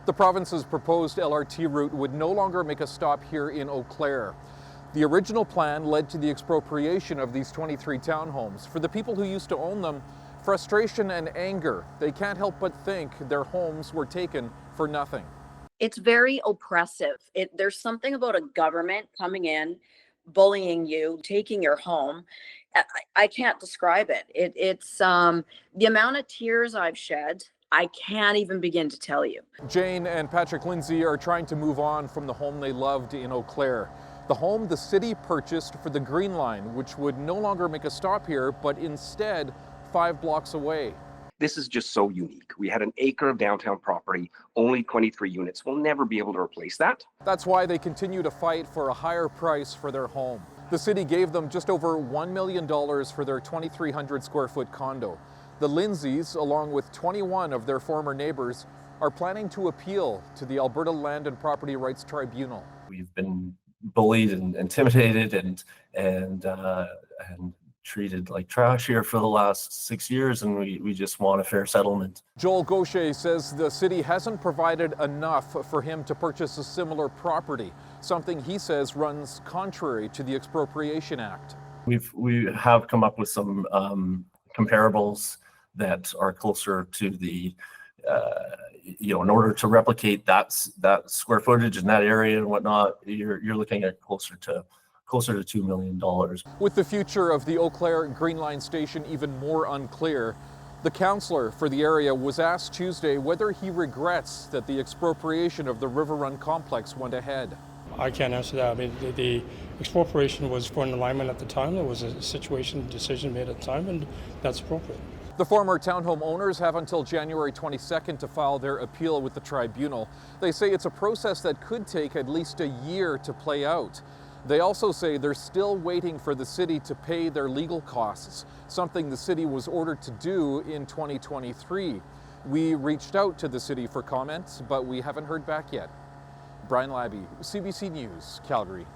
The province's proposed LRT route would no longer make a stop here in Eau Claire. The original plan led to the expropriation of these 23 townhomes. For the people who used to own them, frustration and anger. They can't help but think their homes were taken for nothing. It's very oppressive. There's something about a government coming in, bullying you, taking your home. I can't describe it. It's the amount of tears I've shed, I can't even begin to tell you. Jane and Patrick Lindsay are trying to move on from the home they loved in Eau Claire. The home the city purchased for the Green Line, which would no longer make a stop here, but instead 5 blocks away. This is just so unique. We had an acre of downtown property, only 23 units. We'll never be able to replace that. That's why they continue to fight for a higher price for their home. The city gave them just over $1 million for their 2,300 square foot condo. The Lindsays, along with 21 of their former neighbors, are planning to appeal to the Alberta Land and Property Rights Tribunal. We've been bullied and intimidated and treated like trash here for the last 6 years, and we just want a fair settlement. Joel Gaucher says the city hasn't provided enough for him to purchase a similar property, something he says runs contrary to the Expropriation Act. We have come up with some comparables that are closer to the in order to replicate that square footage in that area and whatnot, you're looking at closer to $2 million. With the future of the Eau Claire Green Line station even more unclear, the councillor for the area was asked Tuesday whether he regrets that the expropriation of the River Run complex went ahead. I can't answer that. I mean, the expropriation was for an alignment at the time. There was a decision made at the time, and that's appropriate. The former townhome owners have until January 22nd to file their appeal with the tribunal. They say it's a process that could take at least a year to play out. They also say they're still waiting for the city to pay their legal costs, something the city was ordered to do in 2023. We reached out to the city for comments, but we haven't heard back yet. Brian Labby, CBC News, Calgary.